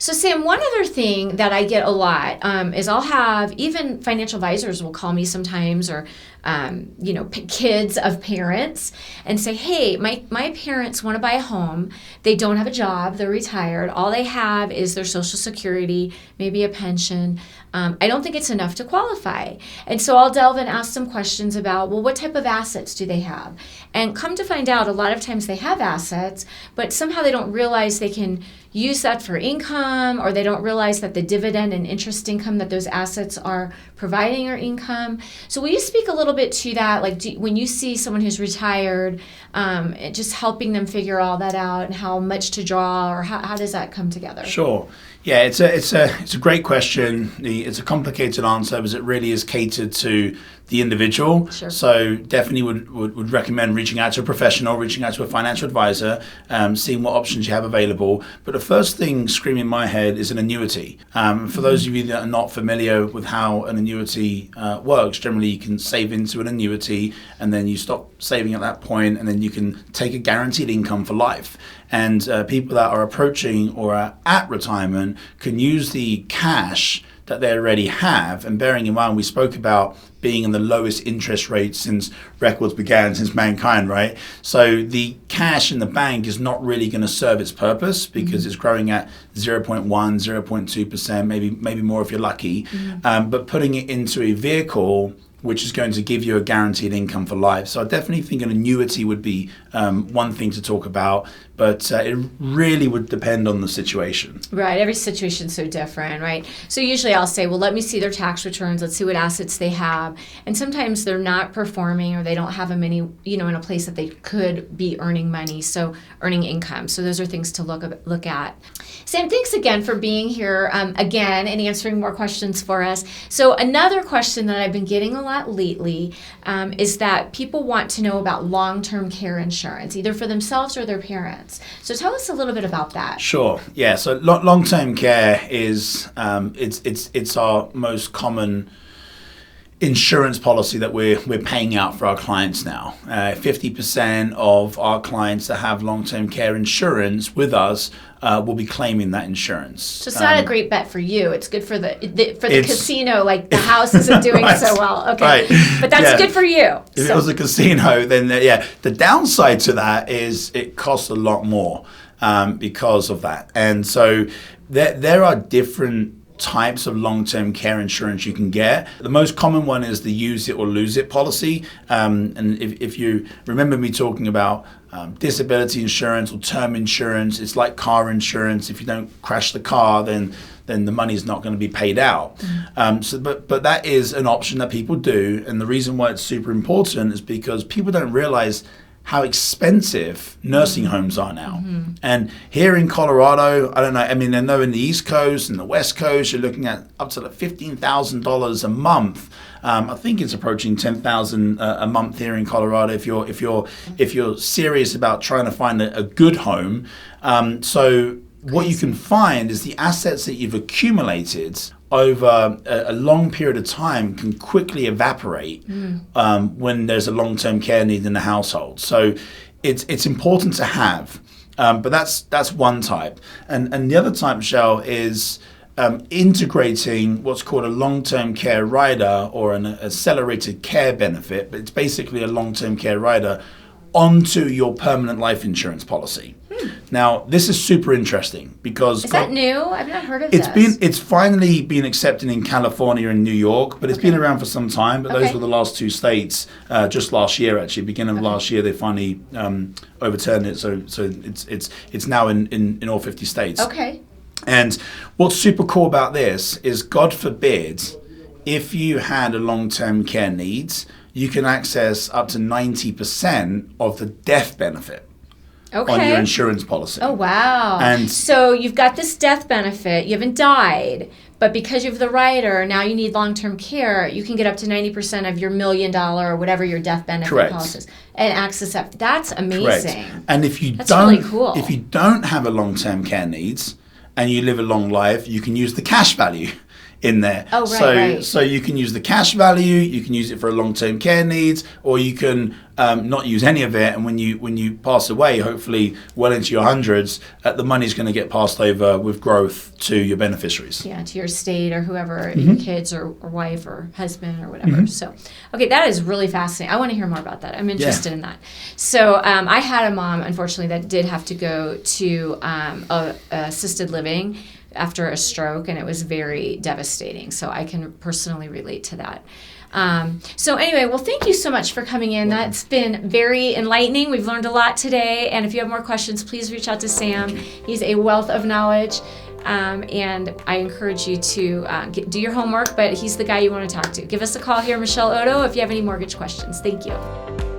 So Sam, one other thing that I get a lot is I'll have, even financial advisors will call me sometimes, or kids of parents, and say, hey, my parents want to buy a home. They don't have a job. They're retired. All they have is their Social Security, maybe a pension. I don't think it's enough to qualify. And so I'll delve and ask some questions about, well, what type of assets do they have? And come to find out, a lot of times they have assets, but somehow they don't realize they can use that for income, or they don't realize that the dividend and interest income that those assets are providing are income. So will you speak a little bit to that? Like, when you see someone who's retired, just helping them figure all that out and how much to draw, or how does that come together? Sure. Yeah, it's a great question. It's a complicated answer because it really is catered to the individual. Sure. So definitely would recommend reaching out to a professional, reaching out to a financial advisor, seeing what options you have available. But the first thing screaming in my head is an annuity. For those of you that are not familiar with how an annuity works, generally you can save into an annuity and then you stop saving at that point, and then you can take a guaranteed income for life. And people that are approaching or are at retirement can use the cash that they already have. And bearing in mind, we spoke about being in the lowest interest rate since records began, since mankind, right? So the cash in the bank is not really going to serve its purpose because it's growing at 0.1, 0.2%, maybe more if you're lucky. But putting it into a vehicle which is going to give you a guaranteed income for life. So I definitely think an annuity would be one thing to talk about, but it really would depend on the situation. Right, every situation's so different, right? So usually I'll say, well, let me see their tax returns, let's see what assets they have. And sometimes they're not performing, or they don't have them in a place that they could be earning money, so earning income. So those are things to look at. Sam, thanks again for being here again and answering more questions for us. So another question that I've been getting a lot lately is that people want to know about long-term care insurance, either for themselves or their parents. So tell us a little bit about that. Sure. Yeah. So long-term care is it's our most common insurance policy that we're paying out for our clients now. 50% of our clients that have long-term care insurance with us will be claiming that insurance. So it's not a great bet for you. It's good for the casino. Like, the house isn't doing right, so well. Okay, right. But that's good for you. If it was a casino, then the downside to that is it costs a lot more because of that. And so there are different types of long-term care insurance you can get. The most common one is the use it or lose it policy. And if you remember me talking about disability insurance or term insurance, it's like car insurance. If you don't crash the car, then the money's not going to be paid out. But that is an option that people do. And the reason why it's super important is because people don't realize how expensive nursing homes are now. And here in Colorado, I don't know, I mean, I know in the East Coast and the West Coast, you're looking at up to like $15,000 a month. I think it's approaching $10,000 a month here in Colorado if you're serious about trying to find a good home. So what you can find is the assets that you've accumulated over a long period of time can quickly evaporate when there's a long-term care need in the household. So it's important to have, but that's one type. And the other type, Michelle, is integrating what's called a long-term care rider or an accelerated care benefit, but it's basically a long-term care rider onto your permanent life insurance policy. Now, this is super interesting because... Is that new? I've not heard of this. It's finally been accepted in California and New York, but it's been around for some time. But those were the last two states just last year, actually. Beginning of last year, they finally overturned it. So it's now in all 50 states. Okay. And what's super cool about this is, God forbid, if you had a long-term care needs, you can access up to 90% of the death benefit on your insurance policy. Oh, wow. And so you've got this death benefit. You haven't died, but because you have the rider, now you need long-term care, you can get up to 90% of your $1 million or whatever your death benefit policy is and access that. That's amazing. Correct. And if you really cool. If you don't have a long-term care needs and you live a long life, you can use the cash value in there. Oh, right. So you can use the cash value, you can use it for long-term care needs, or you can not use any of it. And when you pass away, hopefully well into your hundreds, the money's going to get passed over with growth to your beneficiaries. Yeah, to your estate or whoever, your kids or wife or husband or whatever. So, okay, that is really fascinating. I want to hear more about that. I'm interested in that. So I had a mom, unfortunately, that did have to go to assisted living after a stroke, and it was very devastating. So I can personally relate to that. So anyway, well, thank you so much for coming in. That's been very enlightening. We've learned a lot today. And if you have more questions, please reach out to Sam. He's a wealth of knowledge. And I encourage you to do your homework, but he's the guy you want to talk to. Give us a call here, Michelleoddo, if you have any mortgage questions. Thank you.